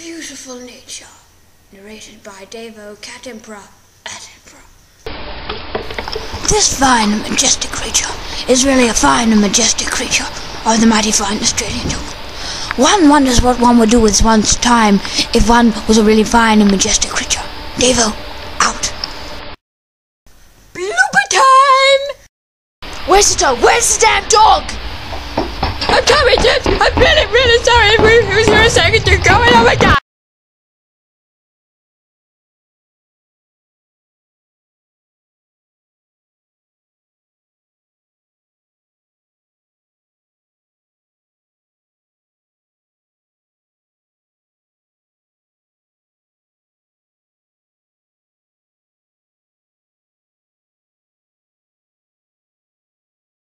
Beautiful Nature, narrated by Davo Cattemperah Attenborough. This fine and majestic creature is really a fine and majestic creature of the mighty fine Australian jungle. One wonders what one would do with one's time if one was a really fine and majestic creature. Davo, out. Blooper time! Where's the dog? Where's the damn dog? I'm coming, Jim! I'm really sorry if we were a second to go, and oh my god!